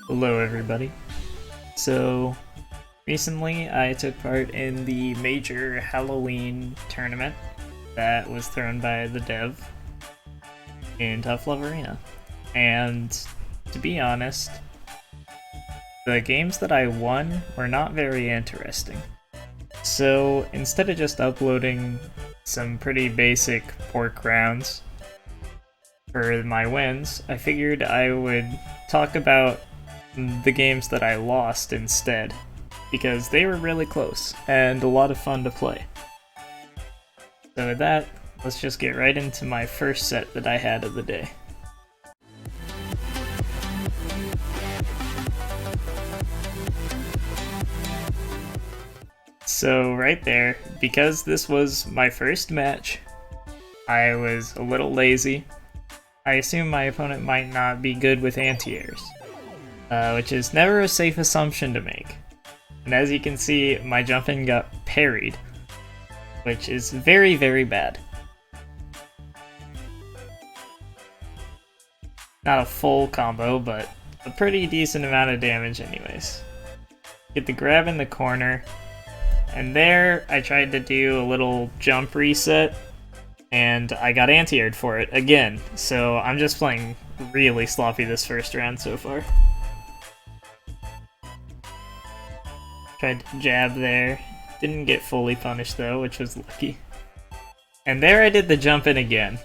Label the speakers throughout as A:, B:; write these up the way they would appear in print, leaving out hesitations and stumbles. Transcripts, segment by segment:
A: Hello everybody. So recently I took part in the major Halloween tournament that was thrown by the dev in Tough Love Arena. And to be honest, the games that I won were not very interesting. So instead of just uploading some pretty basic pork rounds for my wins, I figured I would talk about the games that I lost instead, because they were really close and a lot of fun to play. So with that, let's just get right into my first set that I had of the day. So right there, because this was my first match, I was a little lazy. I assume my opponent might not be good with anti-airs, which is never a safe assumption to make. And as you can see, my jump-in got parried, which is very, very bad. Not a full combo, but a pretty decent amount of damage anyways. Get the grab in the corner, and there I tried to do a little jump reset, and I got anti-aired for it again, so I'm just playing really sloppy this first round so far. Tried to jab there, didn't get fully punished though, which was lucky. And there I did the jump in again,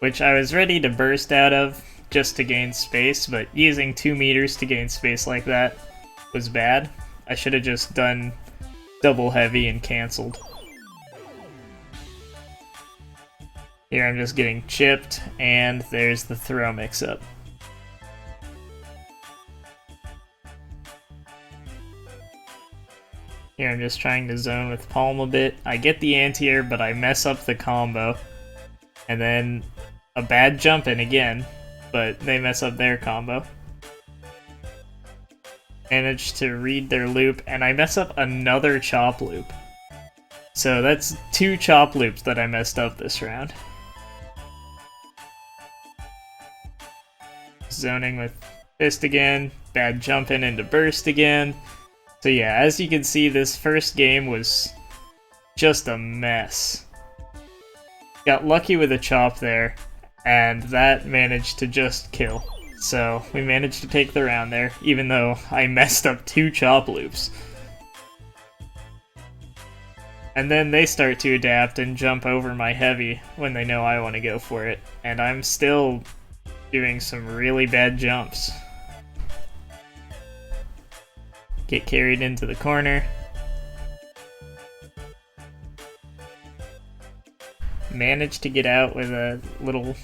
A: which I was ready to burst out of just to gain space, but using 2 meters to gain space like that was bad. I should have just done double heavy and cancelled. Here I'm just getting chipped, and there's the throw mix-up. Here I'm just trying to zone with palm a bit. I get the anti-air, but I mess up the combo. And then a bad jump in again, but they mess up their combo. Managed to read their loop, and I mess up another chop loop. So that's 2 chop loops that I messed up this round. Zoning with fist again, bad jump in into burst again. So yeah, as you can see, this first game was just a mess. Got lucky with a chop there, and that managed to just kill. So we managed to take the round there, even though I messed up 2 chop loops. And then they start to adapt and jump over my heavy when they know I want to go for it, and I'm still doing some really bad jumps. Get carried into the corner. Managed to get out with a little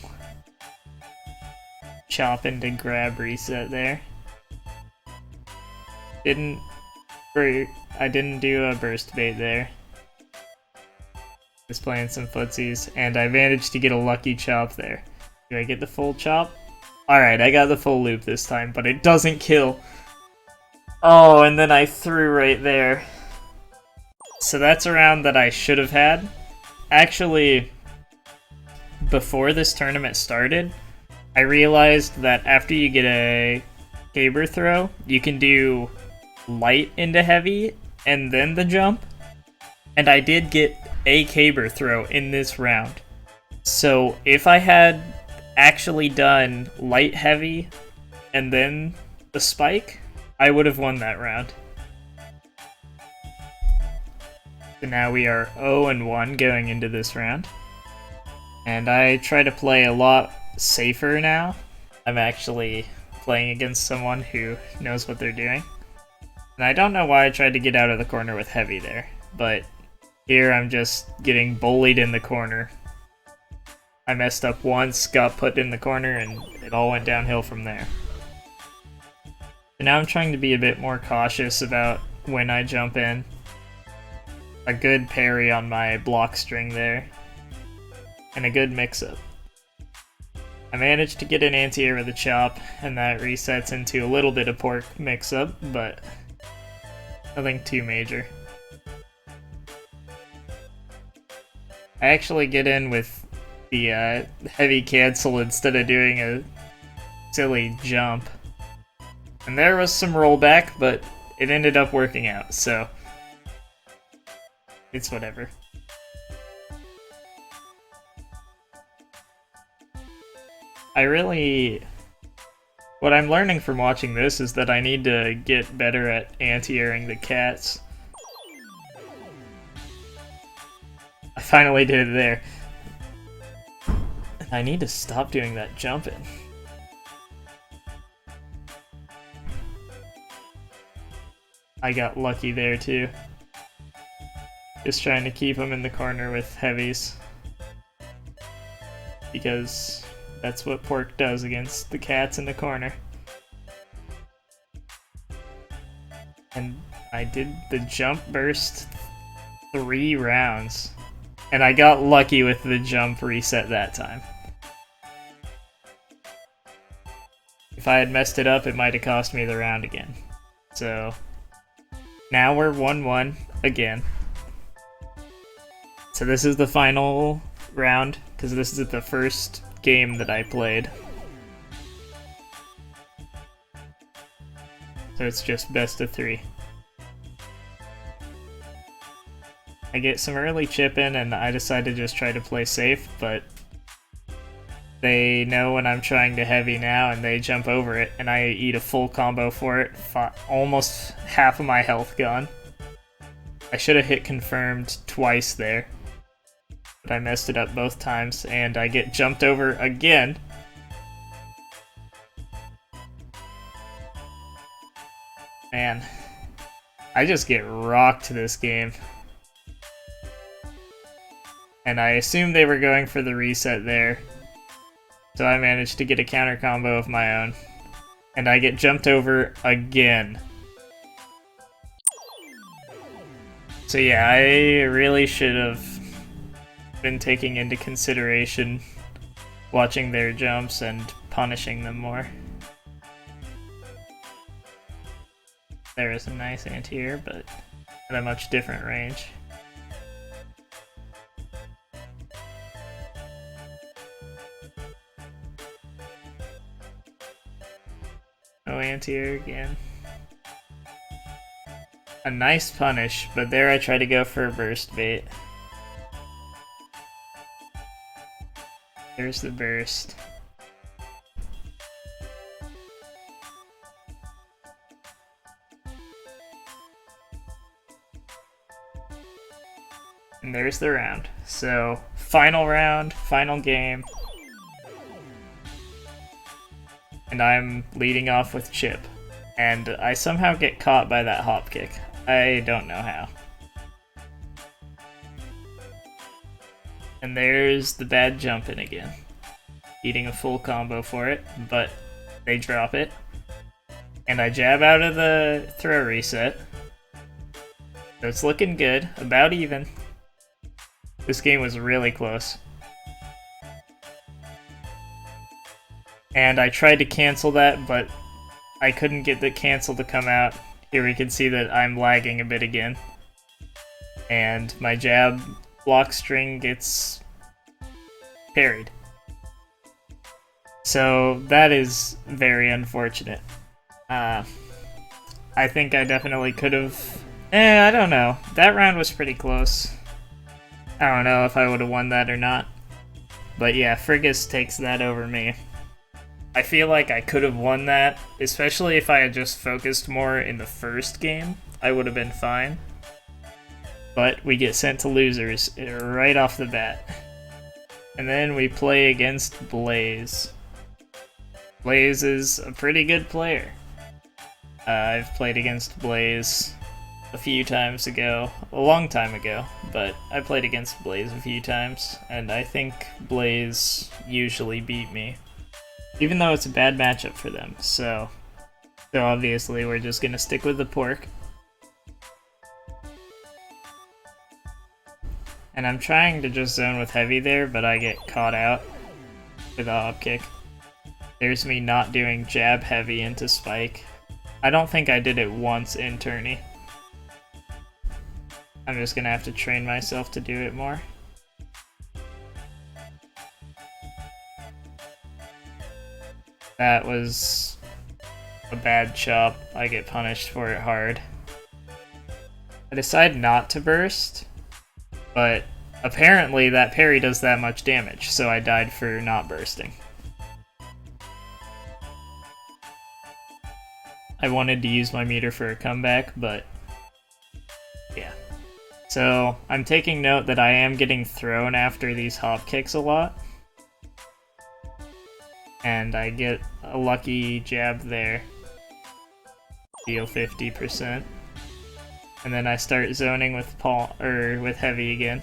A: chop into grab reset there. I didn't do a burst bait there. Just playing some footsies, and I managed to get a lucky chop there. Do I get the full chop? Alright, I got the full loop this time, but it doesn't kill. Oh, and then I threw right there. So that's a round that I should have had. Actually, before this tournament started, I realized that after you get a caber throw, you can do light into heavy and then the jump. And I did get a caber throw in this round. So if I had actually done light heavy and then the spike, I would have won that round. So now we are 0-1 going into this round. And I try to play a lot safer now. I'm actually playing against someone who knows what they're doing. And I don't know why I tried to get out of the corner with heavy there, but here I'm just getting bullied in the corner. I messed up once, got put in the corner, and it all went downhill from there. And now I'm trying to be a bit more cautious about when I jump in. A good parry on my block string there. And a good mix-up. I managed to get an anti-air with a chop, and that resets into a little bit of pork mix-up, but nothing too major. I actually get in with the heavy cancel instead of doing a silly jump. And there was some rollback, but it ended up working out, so it's whatever. What I'm learning from watching this is that I need to get better at anti-airing the cats. I finally did it there. I need to stop doing that jumping. I got lucky there too. Just trying to keep him in the corner with heavies. Because that's what Pork does against the cats in the corner. And I did the jump burst 3 rounds. And I got lucky with the jump reset that time. If I had messed it up, it might have cost me the round again. So now we're 1-1 again. So this is the final round, because this is the first game that I played. So it's just best of 3. I get some early chip in, and I decide to just try to play safe, but they know when I'm trying to heavy now, and they jump over it, and I eat a full combo for it. Almost half of my health gone. I should have hit confirmed twice there, but I messed it up both times, and I get jumped over again. Man, I just get rocked this game. And I assumed they were going for the reset there. So I managed to get a counter combo of my own. And I get jumped over again. So yeah, I really should have been taking into consideration watching their jumps and punishing them more. There is a nice anti-air, but at a much different range. Oh, anti-air again. A nice punish, but there I try to go for a burst bait. There's the burst. And there's the round. So, final round, final game. And I'm leading off with chip. And I somehow get caught by that hop kick. I don't know how. And there's the bad jumping again. Eating a full combo for it, but they drop it. And I jab out of the throw reset. So it's looking good, about even. This game was really close. And I tried to cancel that, but I couldn't get the cancel to come out. Here we can see that I'm lagging a bit again. And my jab block string gets parried. So that is very unfortunate. I think I definitely could have... I don't know. That round was pretty close. I don't know if I would have won that or not. But yeah, Frigus takes that over me. I feel like I could have won that, especially if I had just focused more in the first game. I would have been fine. But we get sent to losers right off the bat. And then we play against Blaze. Blaze is a pretty good player. I've played against Blaze a few times ago, a long time ago, but I played against Blaze a few times, and I think Blaze usually beat me. Even though it's a bad matchup for them, so obviously we're just gonna stick with the Pork. And I'm trying to just zone with heavy there, but I get caught out with a hop kick. There's me not doing jab heavy into spike. I don't think I did it once in tourney. I'm just gonna have to train myself to do it more. That was a bad chop, I get punished for it hard. I decide not to burst, but apparently that parry does that much damage, so I died for not bursting. I wanted to use my meter for a comeback, but yeah. So I'm taking note that I am getting thrown after these hop kicks a lot. And I get a lucky jab there. Deal 50%. And then I start zoning with with heavy again.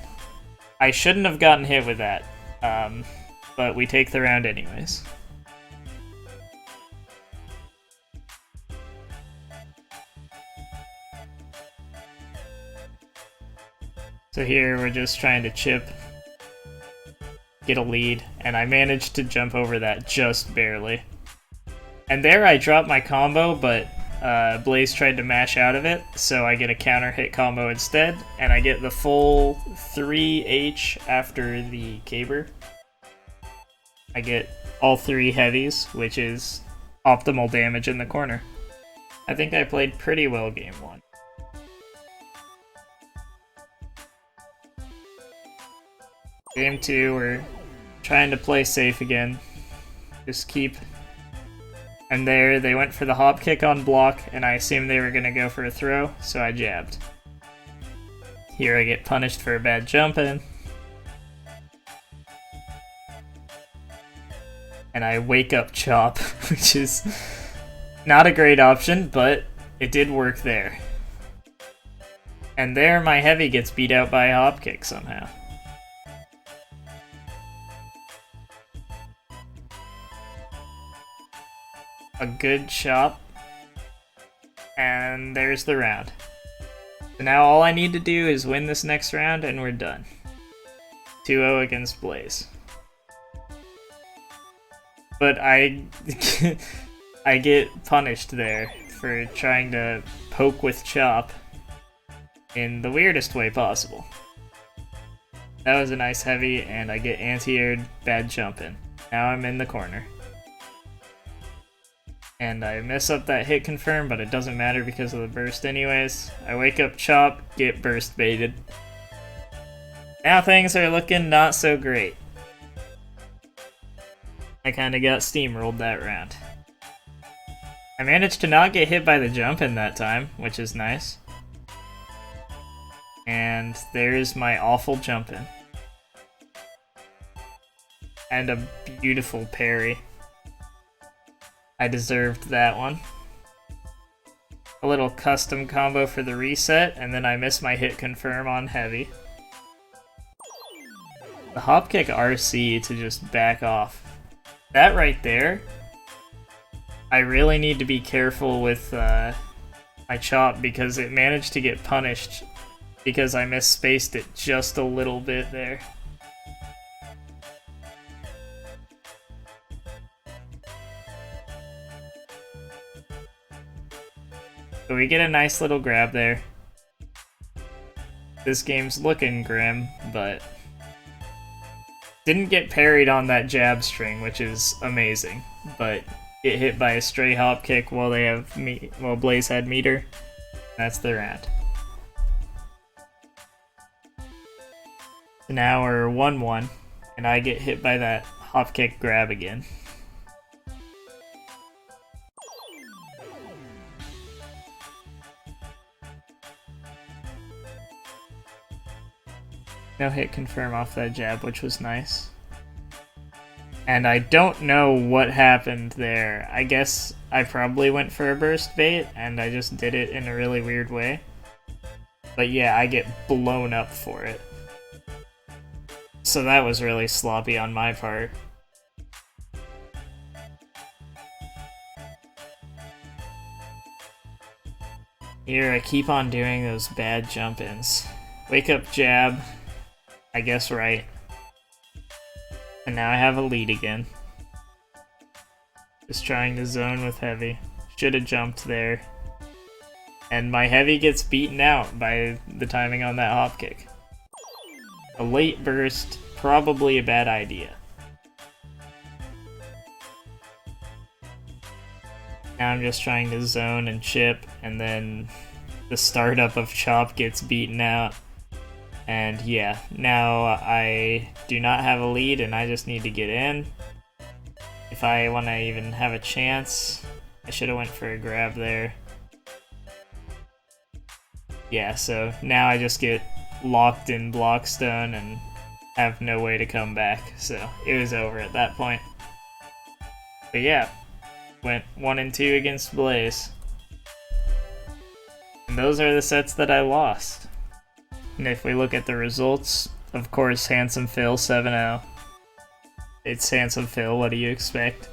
A: I shouldn't have gotten hit with that, but we take the round anyways. So here we're just trying to chip, get a lead, and I managed to jump over that just barely. And there I dropped my combo, but Blaze tried to mash out of it, so I get a counter hit combo instead, and I get the full 3H after the caber. I get all 3 heavies, which is optimal damage in the corner. I think I played pretty well game 1. Game 2, we're trying to play safe again. Just keep... And there, they went for the hop kick on block, and I assumed they were going to go for a throw, so I jabbed. Here I get punished for a bad jump in. And I wake up chop, which is not a great option, but it did work there. And there my heavy gets beat out by a hop kick somehow. A good chop, and there's the round. So now all I need to do is win this next round and we're done. 2-0 against Blaze. But I get punished there for trying to poke with chop in the weirdest way possible. That was a nice heavy, and I get anti-aired bad jump in. Now I'm in the corner. And I mess up that hit confirm, but it doesn't matter because of the burst anyways. I wake up chop, get burst baited. Now things are looking not so great. I kinda got steamrolled that round. I managed to not get hit by the jump in that time, which is nice. And there's my awful jump in. And a beautiful parry. I deserved that one. A little custom combo for the reset, and then I miss my hit confirm on heavy. The hop kick RC to just back off. That right there, I really need to be careful with my chop because it managed to get punished because I misspaced it just a little bit there. So we get a nice little grab there. This game's looking grim, but didn't get parried on that jab string, which is amazing. But get hit by a stray hop kick while Blaze had meter. That's the round. So now we're 1-1, and I get hit by that hop kick grab again. No hit confirm off that jab, which was nice. And I don't know what happened there. I guess I probably went for a burst bait, and I just did it in a really weird way. But yeah, I get blown up for it. So that was really sloppy on my part. Here I keep on doing those bad jump-ins. Wake up jab. I guess right. And now I have a lead again. Just trying to zone with heavy. Should have jumped there. And my heavy gets beaten out by the timing on that hop kick. A late burst, probably a bad idea. Now I'm just trying to zone and chip, and then the startup of Chop gets beaten out. And yeah, now I do not have a lead and I just need to get in. If I want to even have a chance, I should have went for a grab there. Yeah, so now I just get locked in Blockstone and have no way to come back, so it was over at that point. But yeah, went 1 and 2 against Blaze. And those are the sets that I lost. And if we look at the results, of course, Handsome Phil 7-0. It's Handsome Phil, what do you expect?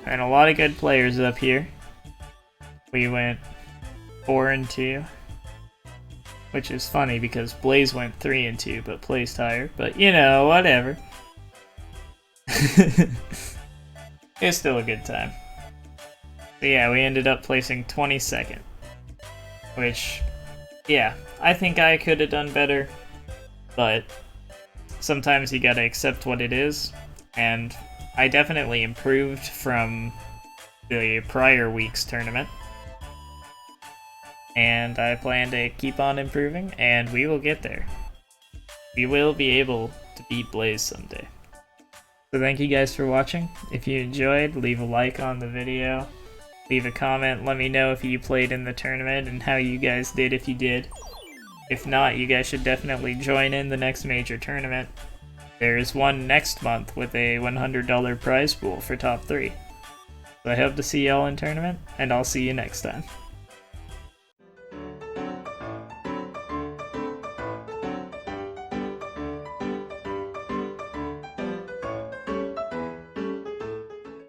A: And a lot of good players up here. We went 4 and 2. Which is funny because Blaze went 3 and 2 but placed higher. But you know, whatever. It's still a good time. So yeah, we ended up placing 22nd. Which, yeah, I think I could have done better. But sometimes you gotta accept what it is. And I definitely improved from the prior week's tournament. And I plan to keep on improving, and we will get there. We will be able to beat Blaze someday. So thank you guys for watching. If you enjoyed, leave a like on the video. Leave a comment, let me know if you played in the tournament and how you guys did if you did. If not, you guys should definitely join in the next major tournament. There's one next month with a $100 prize pool for top 3. So I hope to see y'all in tournament, and I'll see you next time.